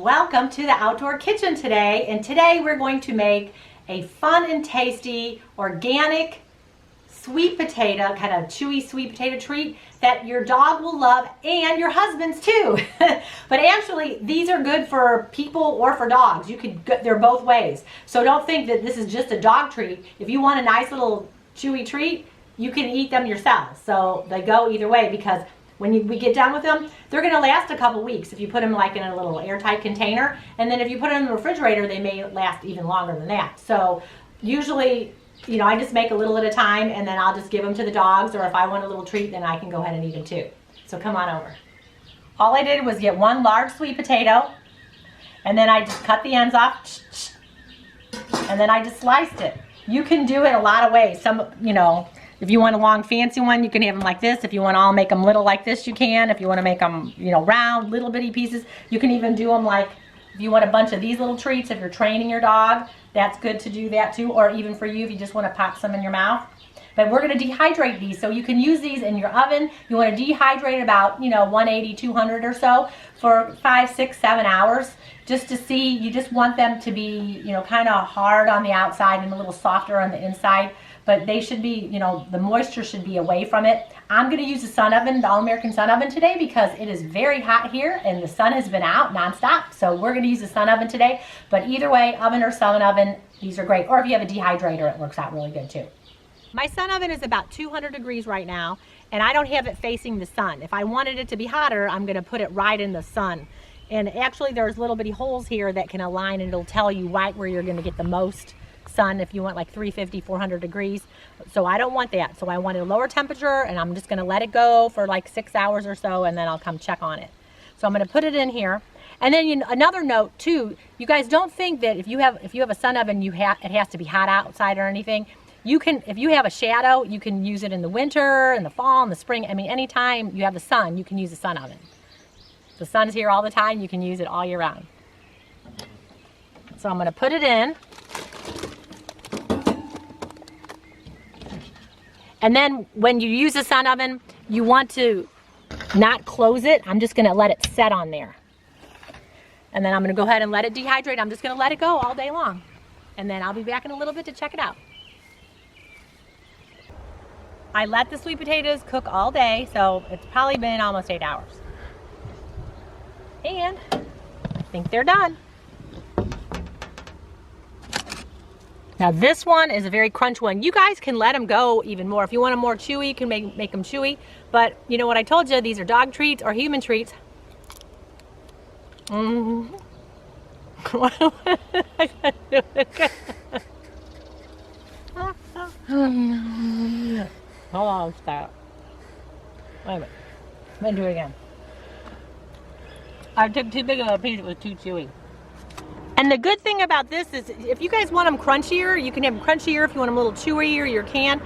Welcome to the outdoor kitchen today, and today we're going to make a fun and tasty organic sweet potato, kind of chewy sweet potato treat that your dog will love and your husband's too. But actually these are good for people or for dogs. They're both ways. So don't think that this is just a dog treat. If you want a nice little chewy treat, you can eat them yourself. So they go either way, because when we get done with them, they're going to last a couple weeks if you put them like in a little airtight container. And then if you put them in the refrigerator, they may last even longer than that. So usually, you know, I just make a little at a time, and then I'll just give them to the dogs, or if I want a little treat, then I can go ahead and eat them too. So come on over. All I did was get one large sweet potato, and then I just cut the ends off, and then I just sliced it. You can do it a lot of ways. Some, you know, if you want a long fancy one, you can have them like this. If you want to all make them little like this, you can. If you want to make them, you know, round, little bitty pieces, you can even do them like, if you want a bunch of these little treats, if you're training your dog, that's good to do that too. Or even for you, if you just want to pop some in your mouth. But we're going to dehydrate these, so you can use these in your oven. You want to dehydrate about, you know, 180, 200 or so for 5, 6, 7 hours, just to see. You just want them to be, you know, kind of hard on the outside and a little softer on the inside. But they should be, you know, the moisture should be away from it. I'm going to use the sun oven, the All-American sun oven today, because it is very hot here and the sun has been out nonstop. So we're going to use the sun oven today. But either way, oven or sun oven, these are great. Or if you have a dehydrator, it works out really good too. My sun oven is about 200 degrees right now, and I don't have it facing the sun. If I wanted it to be hotter, I'm going to put it right in the sun. And actually there's little bitty holes here that can align, and it'll tell you right where you're going to get the most sun if you want like 350, 400 degrees. So I don't want that. So I want a lower temperature, and I'm just going to let it go for like 6 hours or so, and then I'll come check on it. So I'm going to put it in here. And then another note too, you guys don't think that if you have a sun oven, it has to be hot outside or anything. You can, if you have a shadow, you can use it in the winter, in the fall, in the spring. I mean, anytime you have the sun, you can use a sun oven. The sun's here all the time. You can use it all year round. So I'm going to put it in. And then when you use a sun oven, you want to not close it. I'm just going to let it set on there. And then I'm going to go ahead and let it dehydrate. I'm just going to let it go all day long. And then I'll be back in a little bit to check it out. I let the sweet potatoes cook all day, so it's probably been almost 8 hours. And I think they're done. Now this one is a very crunch one. You guys can let them go even more. If you want them more chewy, you can make them chewy. But you know what I told you, these are dog treats or human treats. Mm-hmm. Hold on, stop. Wait a minute. I'm gonna do it again. I took too big of a piece, it was too chewy. And the good thing about this is, if you guys want them crunchier, you can have them crunchier. If you want them a little chewier, you can.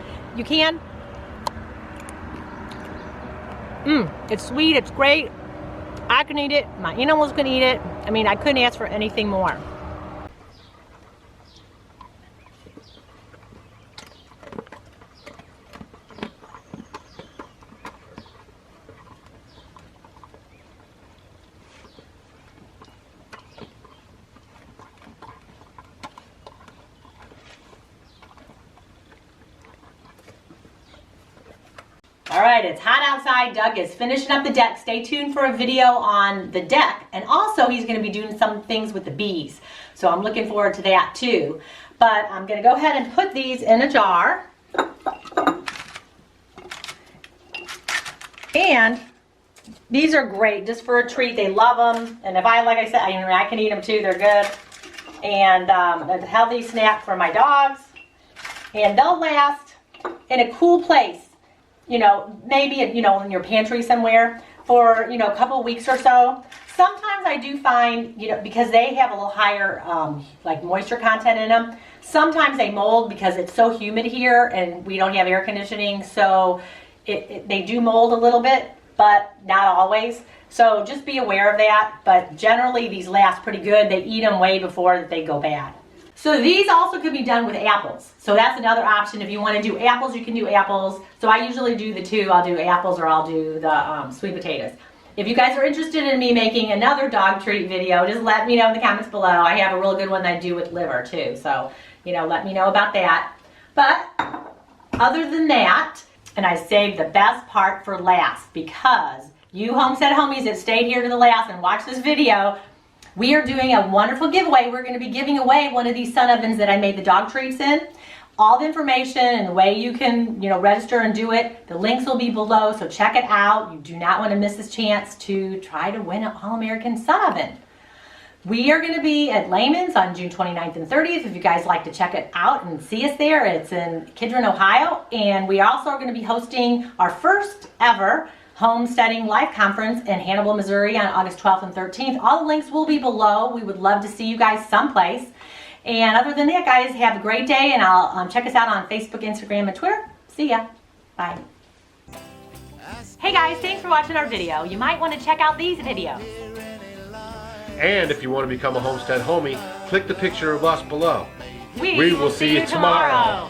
It's sweet, it's great. I can eat it, my animals can eat it. I mean, I couldn't ask for anything more. All right, it's hot outside. Doug is finishing up the deck. Stay tuned for a video on the deck. And also he's gonna be doing some things with the bees. So I'm looking forward to that too. But I'm gonna go ahead and put these in a jar. And these are great just for a treat. They love them. And if like I said, I can eat them too, they're good. And a healthy snack for my dogs. And they'll last in a cool place. You know, maybe, you know, in your pantry somewhere for, you know, a couple weeks or so. Sometimes I do find, you know, because they have a little higher, like moisture content in them, sometimes they mold because it's so humid here and we don't have air conditioning. So they do mold a little bit, but not always. So just be aware of that. But generally these last pretty good. They eat them way before they go bad. So these also could be done with apples. So that's another option. If you want to do apples, you can do apples. So I usually do the two. I'll do apples or I'll do the sweet potatoes. If you guys are interested in me making another dog treat video, just let me know in the comments below. I have a really good one that I do with liver too, so let me know about that. But other than that, and I saved the best part for last, because you Homestead homies that stayed here to the last and watched this video, we are doing a wonderful giveaway. We're going to be giving away one of these sun ovens that I made the dog treats in. All the information and the way you can, register and do it, the links will be below, so check it out. You do not want to miss this chance to try to win an All-American sun oven. We are going to be at Layman's on June 29th and 30th. If you guys like to check it out and see us there, it's in Kidron, Ohio. And we also are going to be hosting our first ever Homesteading Live Conference in Hannibal, Missouri on August 12th and 13th. All the links will be below. We would love to see you guys someplace. And other than that, guys, have a great day, and I'll check us out on Facebook, Instagram, and Twitter. See ya. Bye. Hey guys, thanks for watching our video. You might want to check out these videos. And if you want to become a Homestead homie, click the picture of us below. We will see you tomorrow.